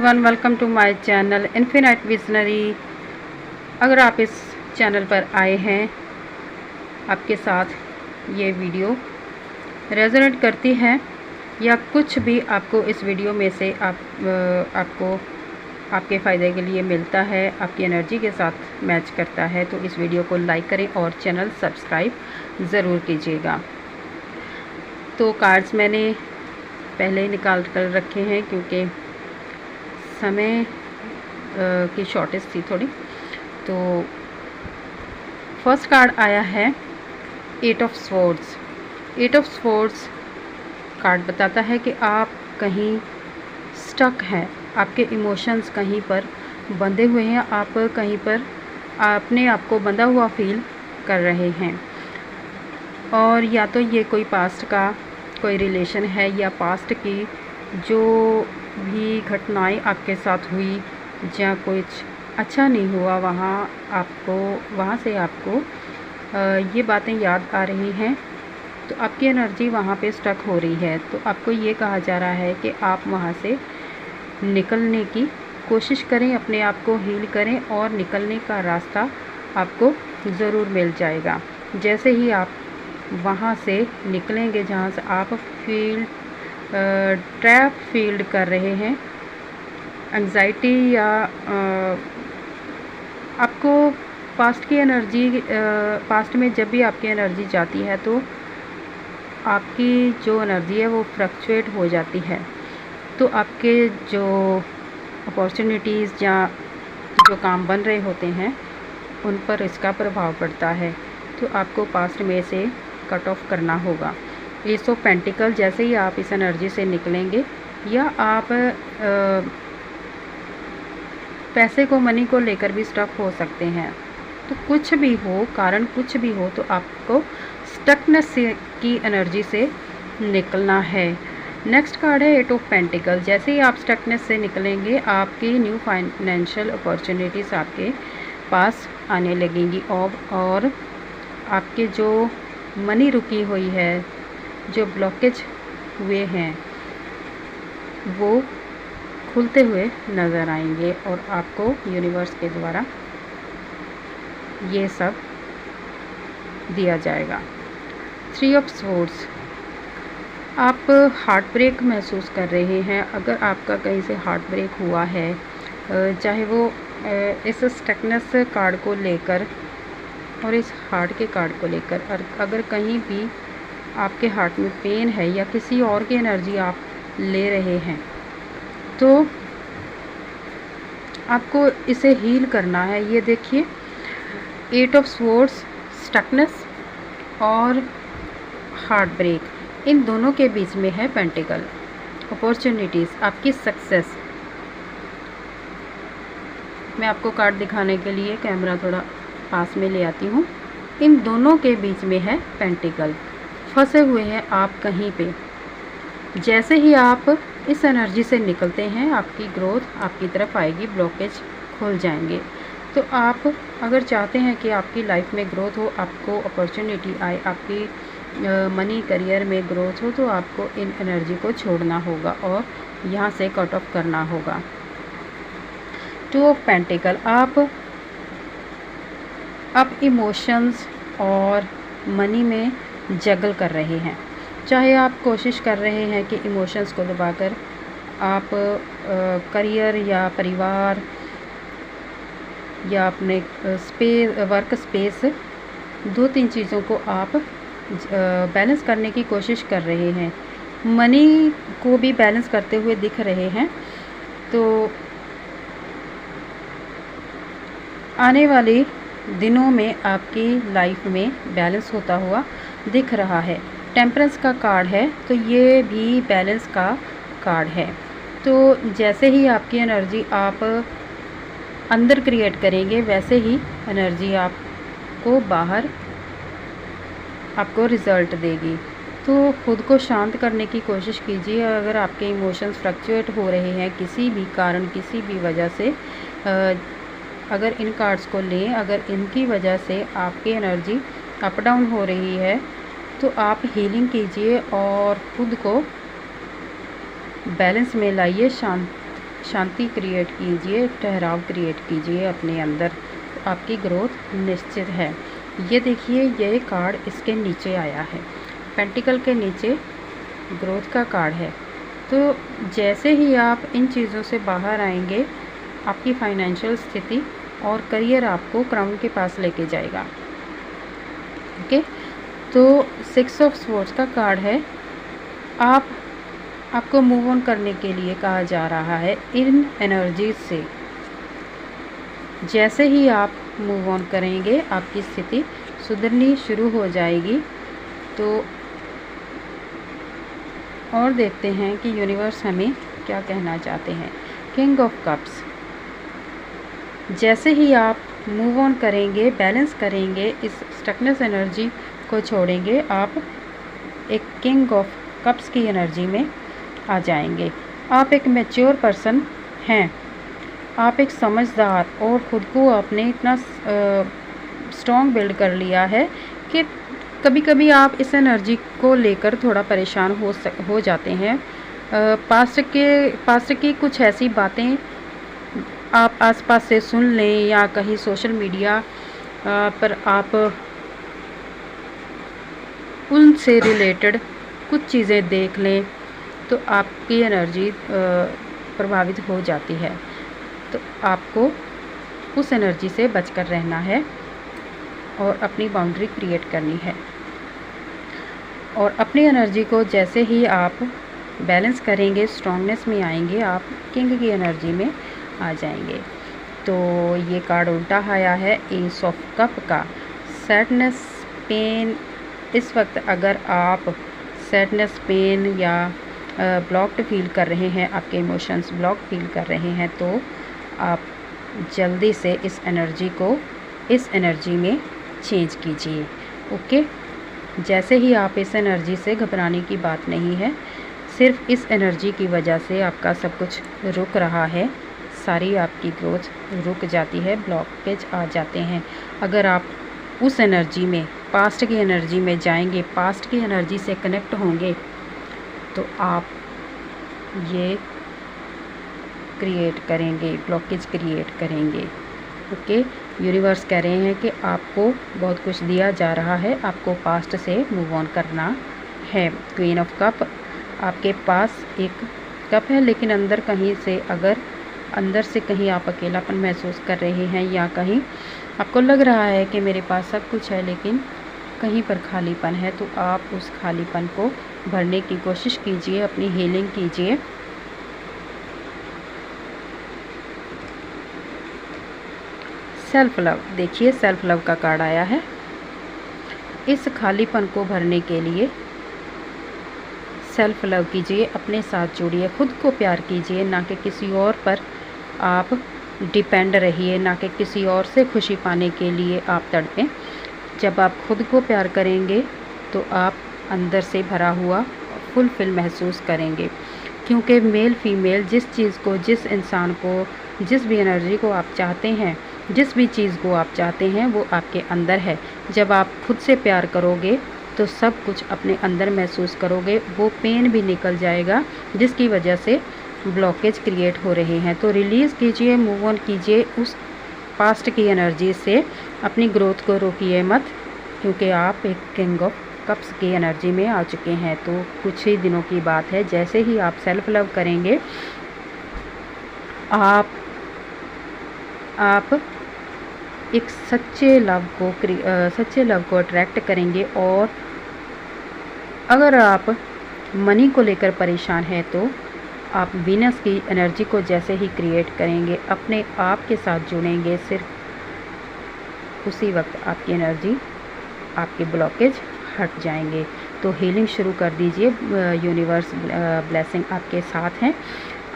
Everyone, welcome to my channel infinite visionary. अगर आप इस चैनल पर आए हैं, आपके साथ ये वीडियो रेजोनेट करती है या कुछ भी आपको इस वीडियो में से आपको आपके फ़ायदे के लिए मिलता है, आपकी एनर्जी के साथ मैच करता है, तो इस वीडियो को लाइक करें और चैनल सब्सक्राइब ज़रूर कीजिएगा। तो कार्ड्स मैंने पहले ही निकाल कर रखे हैं क्योंकि समय की शॉर्टेज थी थोड़ी। तो फर्स्ट कार्ड आया है 8 of swords. 8 of swords card बताता है कि आप कहीं स्टक हैं, आपके इमोशंस कहीं पर बंधे हुए हैं, आप कहीं पर अपने आप को बंधा हुआ फील कर रहे हैं। और या तो ये कोई पास्ट का कोई रिलेशन है या पास्ट की जो भी घटनाएं आपके साथ हुई या कुछ अच्छा नहीं हुआ, वहाँ से आपको ये बातें याद आ रही हैं, तो आपकी एनर्जी वहाँ पे स्टक हो रही है। तो आपको ये कहा जा रहा है कि आप वहाँ से निकलने की कोशिश करें, अपने आप को हील करें और निकलने का रास्ता आपको ज़रूर मिल जाएगा। जैसे ही आप वहाँ से निकलेंगे जहाँ से आप ट्रैप फील्ड कर रहे हैं, एंग्जाइटी या आपको पास्ट की एनर्जी, पास्ट में जब भी आपकी एनर्जी जाती है तो आपकी जो एनर्जी है वो फ्लक्चुएट हो जाती है। तो आपके जो अपॉर्चुनिटीज़ या जो काम बन रहे होते हैं उन पर इसका प्रभाव पड़ता है। तो आपको पास्ट में से कट ऑफ करना होगा। एस ऑफ पेंटिकल, जैसे ही आप इस एनर्जी से निकलेंगे या आप पैसे को, मनी को लेकर भी स्टक हो सकते हैं। तो कुछ भी हो, कारण कुछ भी हो, तो आपको स्टकनेस की एनर्जी से निकलना है। नेक्स्ट कार्ड है 8 ऑफ पेंटिकल। जैसे ही आप स्टकनेस से निकलेंगे, आपकी न्यू फाइनेंशियल अपॉर्चुनिटीज़ आपके पास आने लगेंगी और आपके जो मनी रुकी हुई है, जो ब्लॉकेज हुए हैं, वो खुलते हुए नज़र आएंगे और आपको यूनिवर्स के द्वारा ये सब दिया जाएगा। 3 ऑफ स्वॉर्ड्स, आप हार्ट ब्रेक महसूस कर रहे हैं। अगर आपका कहीं से हार्ट ब्रेक हुआ है, चाहे वो इस स्टकनेस कार्ड को लेकर और इस हार्ट के कार्ड को लेकर, अगर कहीं भी आपके हार्ट में पेन है या किसी और की एनर्जी आप ले रहे हैं, तो आपको इसे हील करना है। ये देखिए, 8 ऑफ स्वॉर्ड्स, स्टकनेस और हार्ट ब्रेक, इन दोनों के बीच में है पेंटिकल। अपॉर्चुनिटीज़, आपकी सक्सेस। मैं आपको कार्ड दिखाने के लिए कैमरा थोड़ा पास में ले आती हूँ। इन दोनों के बीच में है पेंटिकल। फंसे हुए हैं आप कहीं पे। जैसे ही आप इस एनर्जी से निकलते हैं, आपकी ग्रोथ आपकी तरफ आएगी, ब्लॉकेज खुल जाएंगे। तो आप अगर चाहते हैं कि आपकी लाइफ में ग्रोथ हो, आपको अपॉर्चुनिटी आए, आपकी मनी करियर में ग्रोथ हो, तो आपको इन एनर्जी को छोड़ना होगा और यहाँ से कट ऑफ करना होगा। 2 ऑफ पेंटिकल, आप इमोशंस और मनी में जगल कर रहे हैं। चाहे आप कोशिश कर रहे हैं कि इमोशंस को दबाकर आप करियर या परिवार या अपने वर्क स्पेस, 2-3 चीज़ों को आप बैलेंस करने की कोशिश कर रहे हैं। मनी को भी बैलेंस करते हुए दिख रहे हैं। तो आने वाले दिनों में आपकी लाइफ में बैलेंस होता हुआ दिख रहा है। टेम्परेंस का कार्ड है, तो ये भी बैलेंस का कार्ड है। तो जैसे ही आपकी एनर्जी आप अंदर क्रिएट करेंगे, वैसे ही एनर्जी आपको बाहर आपको रिज़ल्ट देगी। तो ख़ुद को शांत करने की कोशिश कीजिए। अगर आपके इमोशंस फ्लक्चुएट हो रहे हैं किसी भी कारण, किसी भी वजह से, अगर इन कार्ड्स को लें, अगर इनकी वजह से आपकी एनर्जी अप डाउन हो रही है, तो आप हीलिंग कीजिए और ख़ुद को बैलेंस में लाइए, शांति क्रिएट कीजिए, ठहराव क्रिएट कीजिए अपने अंदर, आपकी ग्रोथ निश्चित है। ये देखिए, ये कार्ड इसके नीचे आया है, पेंटिकल के नीचे ग्रोथ का कार्ड है। तो जैसे ही आप इन चीज़ों से बाहर आएंगे, आपकी फाइनेंशियल स्थिति और करियर आपको क्राउन के पास लेके जाएगा। ओके, तो 6 ऑफ स्वॉर्ड्स का कार्ड है। आपको मूव ऑन करने के लिए कहा जा रहा है इन एनर्जीज से। जैसे ही आप मूव ऑन करेंगे, आपकी स्थिति सुधरनी शुरू हो जाएगी। तो और देखते हैं कि यूनिवर्स हमें क्या कहना चाहते हैं। किंग ऑफ कप्स, जैसे ही आप मूव ऑन करेंगे, बैलेंस करेंगे, इस स्टकनेस एनर्जी को छोड़ेंगे, आप एक किंग ऑफ कप्स की एनर्जी में आ जाएंगे। आप एक मैच्योर पर्सन हैं, आप एक समझदार, और ख़ुद को आपने इतना स्ट्रॉन्ग बिल्ड कर लिया है कि कभी कभी आप इस एनर्जी को लेकर थोड़ा परेशान हो जाते हैं। पास्ट की कुछ ऐसी बातें आप आसपास से सुन लें, या कहीं सोशल मीडिया पर आप उनसे रिलेटेड कुछ चीज़ें देख लें, तो आपकी एनर्जी प्रभावित हो जाती है। तो आपको उस एनर्जी से बचकर रहना है और अपनी बाउंड्री क्रिएट करनी है। और अपनी एनर्जी को जैसे ही आप बैलेंस करेंगे, स्ट्रॉन्गनेस में आएंगे, आप किंग की एनर्जी में आ जाएंगे। तो ये कार्ड उल्टा आया है एस ऑफ कप का। सैडनेस, पेन, इस वक्त अगर आप सैडनेस, पेन या ब्लॉक्ड फील कर रहे हैं, आपके इमोशंस ब्लॉक फील कर रहे हैं, तो आप जल्दी से इस एनर्जी को इस एनर्जी में चेंज कीजिए। ओके, जैसे ही आप इस एनर्जी से, घबराने की बात नहीं है, सिर्फ इस एनर्जी की वजह से आपका सब कुछ रुक रहा है, सारी आपकी ग्रोथ रुक जाती है, ब्लॉकेज आ जाते हैं। अगर आप उस एनर्जी में, पास्ट की एनर्जी में जाएंगे, पास्ट की एनर्जी से कनेक्ट होंगे, तो आप ये क्रिएट करेंगे, ब्लॉकेज क्रिएट करेंगे। ओके, यूनिवर्स कह रहे हैं कि आपको बहुत कुछ दिया जा रहा है, आपको पास्ट से मूव ऑन करना है। क्वीन ऑफ कप, आपके पास एक कप है, लेकिन अंदर कहीं से, अगर अंदर से कहीं आप अकेलापन महसूस कर रहे हैं, या कहीं आपको लग रहा है कि मेरे पास सब कुछ है लेकिन कहीं पर खालीपन है, तो आप उस खालीपन को भरने की कोशिश कीजिए, अपनी हीलिंग कीजिए। सेल्फ लव, देखिए सेल्फ लव का कार्ड आया है। इस खालीपन को भरने के लिए सेल्फ लव कीजिए, अपने साथ जुड़िए, खुद को प्यार कीजिए, ना कि किसी और पर आप डिपेंड रहिए, ना कि किसी और से खुशी पाने के लिए आप तड़पें। जब आप खुद को प्यार करेंगे तो आप अंदर से भरा हुआ फुलफिल महसूस करेंगे, क्योंकि मेल फीमेल जिस चीज़ को, जिस इंसान को, जिस भी एनर्जी को आप चाहते हैं, जिस भी चीज़ को आप चाहते हैं, वो आपके अंदर है। जब आप खुद से प्यार करोगे तो सब कुछ अपने अंदर महसूस करोगे, वो पेन भी निकल जाएगा जिसकी वजह से ब्लॉकेज क्रिएट हो रहे हैं। तो रिलीज़ कीजिए, मूव ऑन कीजिए उस पास्ट की एनर्जी से, अपनी ग्रोथ को रोकिए मत, क्योंकि आप एक किंग ऑफ कप्स की एनर्जी में आ चुके हैं। तो कुछ ही दिनों की बात है, जैसे ही आप सेल्फ लव करेंगे, आप एक सच्चे लव को अट्रैक्ट करेंगे। और अगर आप मनी को लेकर परेशान हैं, तो आप वीनस की एनर्जी को जैसे ही क्रिएट करेंगे, अपने आप के साथ जुड़ेंगे, सिर्फ उसी वक्त आपकी एनर्जी, आपके ब्लॉकेज हट जाएंगे। तो हीलिंग शुरू कर दीजिए, यूनिवर्स ब्लेसिंग आपके साथ हैं।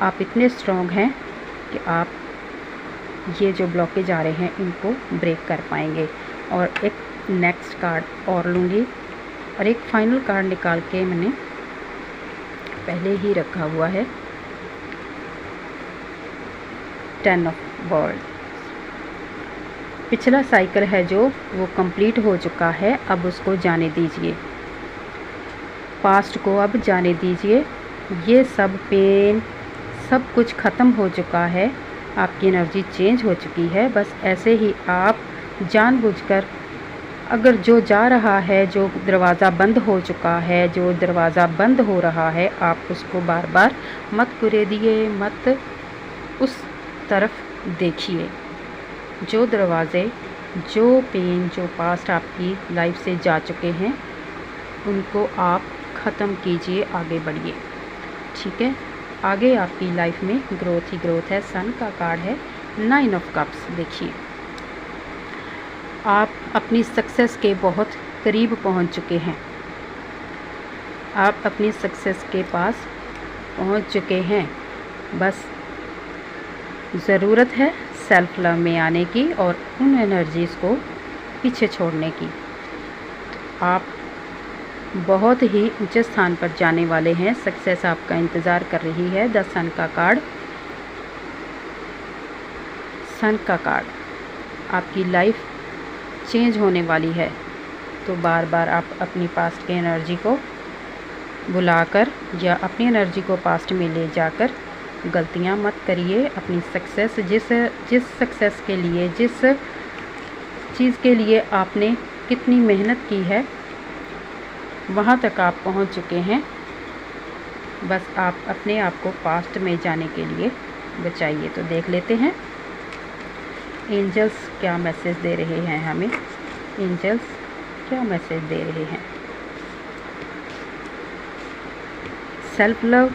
आप इतने स्ट्रॉन्ग हैं कि आप ये जो ब्लॉकेज आ रहे हैं इनको ब्रेक कर पाएंगे। और एक नेक्स्ट कार्ड और लूँगी, और एक फाइनल कार्ड निकाल के मैंने पहले ही रखा हुआ है, 10 ऑफ वर्ल्ड। पिछला साइकिल है जो वो कंप्लीट हो चुका है, अब उसको जाने दीजिए, पास्ट को अब जाने दीजिए। ये सब पेन, सब कुछ ख़त्म हो चुका है, आपकी एनर्जी चेंज हो चुकी है। बस ऐसे ही आप जानबूझकर, अगर जो जा रहा है, जो दरवाज़ा बंद हो चुका है, जो दरवाज़ा बंद हो रहा है, आप उसको बार बार मत कुरेदिए, मत उस तरफ देखिए। जो दरवाज़े, जो पेन, जो पास्ट आपकी लाइफ से जा चुके हैं, उनको आप ख़त्म कीजिए, आगे बढ़िए। ठीक है, आगे आपकी लाइफ में ग्रोथ ही ग्रोथ है। सन का कार्ड है 9 ऑफ कप्स। देखिए, आप अपनी सक्सेस के बहुत करीब पहुंच चुके हैं। आप अपनी सक्सेस के पास पहुंच चुके हैं। बस ज़रूरत है सेल्फ लव में आने की और उन एनर्जीज़ को पीछे छोड़ने की। तो आप बहुत ही ऊंचे स्थान पर जाने वाले हैं। सक्सेस आपका इंतज़ार कर रही है। द सन का कार्ड, सन का कार्ड, आपकी लाइफ चेंज होने वाली है। तो बार बार आप अपनी पास्ट की एनर्जी को बुलाकर या अपनी एनर्जी को पास्ट में ले जाकर गलतियां मत करिए। अपनी सक्सेस, जिस सक्सेस के लिए, जिस चीज़ के लिए आपने कितनी मेहनत की है, वहाँ तक आप पहुँच चुके हैं। बस आप अपने आप को पास्ट में जाने के लिए बचाइए। तो देख लेते हैं एंजल्स क्या मैसेज दे रहे हैं हमें। एंजल्स क्या मैसेज दे रहे हैं। सेल्फ लव,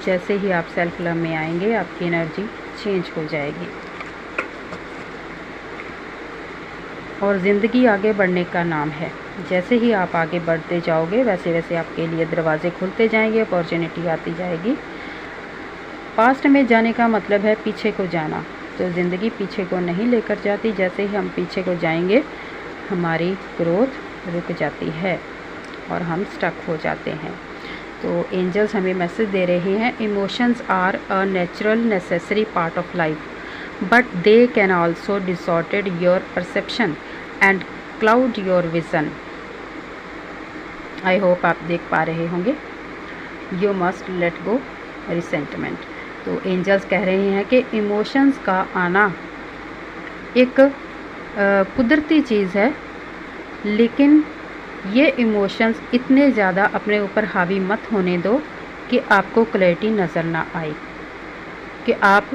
जैसे ही आप सेल्फ लव में आएंगे, आपकी एनर्जी चेंज हो जाएगी और ज़िंदगी आगे बढ़ने का नाम है। जैसे ही आप आगे बढ़ते जाओगे, वैसे वैसे आपके लिए दरवाजे खुलते जाएंगे, अपॉर्चुनिटी आती जाएगी। पास्ट में जाने का मतलब है पीछे को जाना। तो ज़िंदगी पीछे को नहीं लेकर जाती। जैसे ही हम पीछे को जाएंगे, हमारी ग्रोथ रुक जाती है और हम स्टक हो जाते हैं। तो एंजल्स हमें मैसेज दे रहे हैं, emotions are a natural necessary part of life, but they can also distorted your perception and cloud your vision. I hope आप देख पा रहे होंगे। You must let go resentment. तो एंजल्स कह रहे हैं कि इमोशंस का आना एक कुदरती चीज़ है, लेकिन ये इमोशंस इतने ज़्यादा अपने ऊपर हावी मत होने दो कि आपको क्लैरिटी नज़र ना आए, कि आप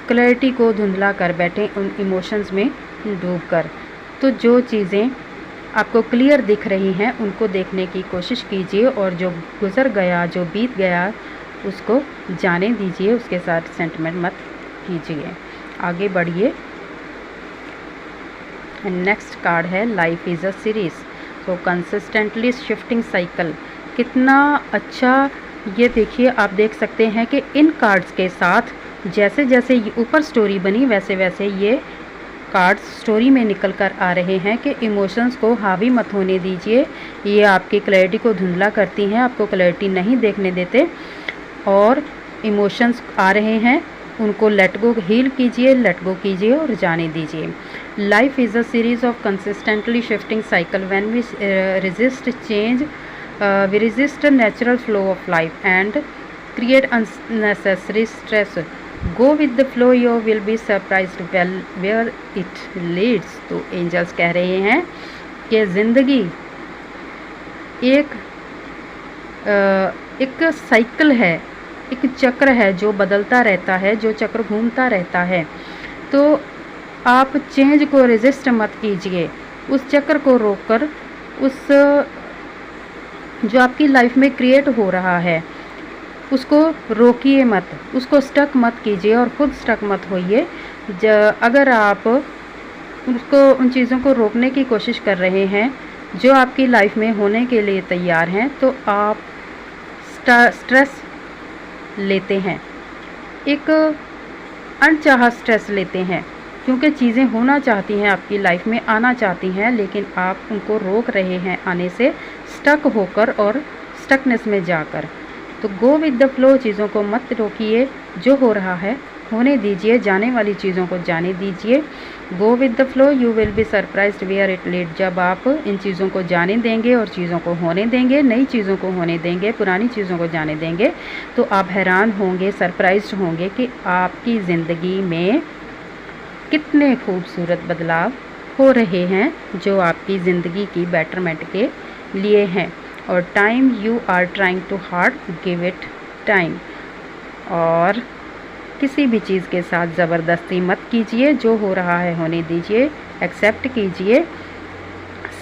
क्लैरिटी को धुंधला कर बैठें उन इमोशंस में डूबकर। तो जो चीज़ें आपको क्लियर दिख रही हैं, उनको देखने की कोशिश कीजिए और जो गुज़र गया, जो बीत गया, उसको जाने दीजिए, उसके साथ सेंटिमेंट मत कीजिए, आगे बढ़िए। नेक्स्ट कार्ड है लाइफ इज़ अ सीरीज़। तो कंसिस्टेंटली शिफ्टिंग साइकिल, कितना अच्छा ये देखिए। आप देख सकते हैं कि इन कार्ड्स के साथ जैसे जैसे ऊपर स्टोरी बनी, वैसे वैसे ये कार्ड्स स्टोरी में निकल कर आ रहे हैं कि इमोशंस को हावी मत होने दीजिए। ये आपकी क्लैरिटी को धुंधला करती हैं, आपको क्लैरिटी नहीं देखने देते। और इमोशंस आ रहे हैं, उनको लेट गो, हील कीजिए, लेट गो कीजिए और जाने दीजिए। Life is a series of consistently shifting cycle. When we resist change, we resist the natural flow of life and create unnecessary stress. Go with the flow, you will be surprised well where it leads. तो angels कह रहे हैं कि ज़िंदगी एक cycle है, एक चक्र है जो बदलता रहता है, जो चक्र घूमता रहता है। तो आप चेंज को रेजिस्ट मत कीजिए, उस चक्र को रोककर उस जो आपकी लाइफ में क्रिएट हो रहा है उसको रोकिए मत, उसको स्टक मत कीजिए और ख़ुद स्टक मत होइए। अगर आप उसको, उन चीज़ों को रोकने की कोशिश कर रहे हैं जो आपकी लाइफ में होने के लिए तैयार हैं, तो आप स्ट्रेस लेते हैं, एक अनचाहा स्ट्रेस लेते हैं, क्योंकि चीज़ें होना चाहती हैं आपकी लाइफ में, आना चाहती हैं, लेकिन आप उनको रोक रहे हैं आने से, स्टक होकर और स्टकनेस में जाकर। तो गो विद द फ्लो, चीज़ों को मत रोकिए, जो हो रहा है होने दीजिए, जाने वाली चीज़ों को जाने दीजिए। Go with the flow, you will be surprised where it lead. जब आप इन चीज़ों को जाने देंगे और चीज़ों को होने देंगे, नई चीज़ों को होने देंगे, पुरानी चीज़ों को जाने देंगे, तो आप हैरान होंगे, सरप्राइज्ड होंगे कि आपकी ज़िंदगी में कितने खूबसूरत बदलाव हो रहे हैं जो आपकी ज़िंदगी की बेटरमेंट के लिए हैं। और time you are trying too hard, give it time. और किसी भी चीज़ के साथ ज़बरदस्ती मत कीजिए, जो हो रहा है होने दीजिए, एक्सेप्ट कीजिए।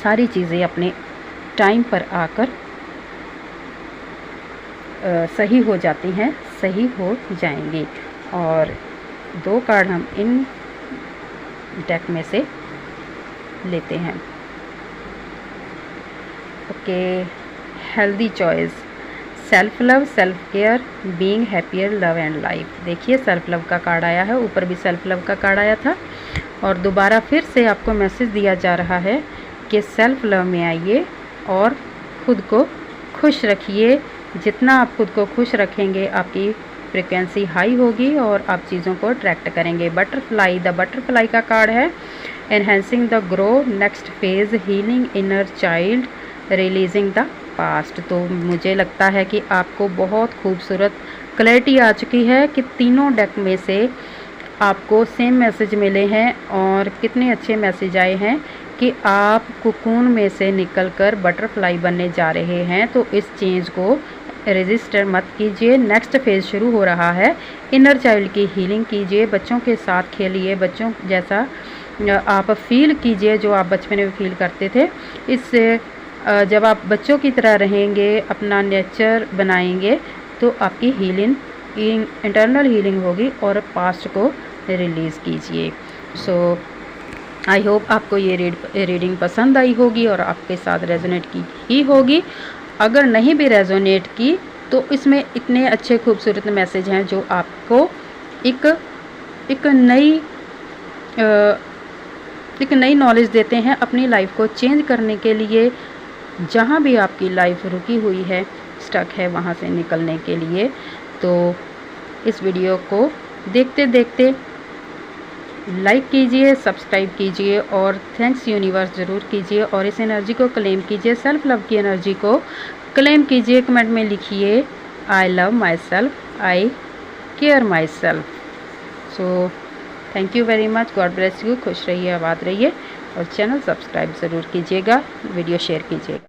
सारी चीज़ें अपने टाइम पर आकर सही हो जाती हैं, सही हो जाएंगी। और 2 कार्ड हम इन डेक में से लेते हैं। Okay, healthy choice, self love, self care, being happier, love and life. देखिए सेल्फ लव का कार्ड आया है, ऊपर भी सेल्फ लव का कार्ड आया था और दोबारा फिर से आपको मैसेज दिया जा रहा है कि सेल्फ लव में आइए और खुद को खुश रखिए। जितना आप खुद को खुश रखेंगे आपकी फ्रिक्वेंसी हाई होगी और आप चीज़ों को अट्रैक्ट करेंगे। बटरफ्लाई, द बटरफ्लाई का कार्ड है enhancing the grow, next phase, healing inner child, releasing the past. तो मुझे लगता है कि आपको बहुत खूबसूरत क्लैरिटी आ चुकी है कि तीनों डेक में से आपको सेम मैसेज मिले हैं और कितने अच्छे मैसेज आए हैं कि आप कोकून में से निकलकर बटरफ्लाई बनने जा रहे हैं। तो इस चेंज को रजिस्टर मत कीजिए, नेक्स्ट फेज़ शुरू हो रहा है। इनर चाइल्ड की हीलिंग कीजिए, बच्चों के साथ खेलिए, बच्चों जैसा आप फील कीजिए जो आप बचपन में फील करते थे। इससे जब आप बच्चों की तरह रहेंगे, अपना नेचर बनाएंगे, तो आपकी हीलिंग इंटरनल हीलिंग होगी और पास्ट को रिलीज़ कीजिए। सो आई होप आपको ये रीडिंग पसंद आई होगी और आपके साथ रेजोनेट की ही होगी। अगर नहीं भी रेजोनेट की तो इसमें इतने अच्छे खूबसूरत मैसेज हैं जो आपको एक नई नॉलेज देते हैं अपनी लाइफ को चेंज करने के लिए। जहाँ भी आपकी लाइफ रुकी हुई है, स्टक है, वहाँ से निकलने के लिए। तो इस वीडियो को देखते देखते लाइक कीजिए, सब्सक्राइब कीजिए और थैंक्स यूनिवर्स ज़रूर कीजिए और इस एनर्जी को क्लेम कीजिए, सेल्फ लव की एनर्जी को क्लेम कीजिए। कमेंट में लिखिए I love my self, I care my self. So thank you very much, God bless you, खुश रहिए, आबाद रहिए और चैनल सब्सक्राइब ज़रूर कीजिएगा, वीडियो शेयर कीजिएगा।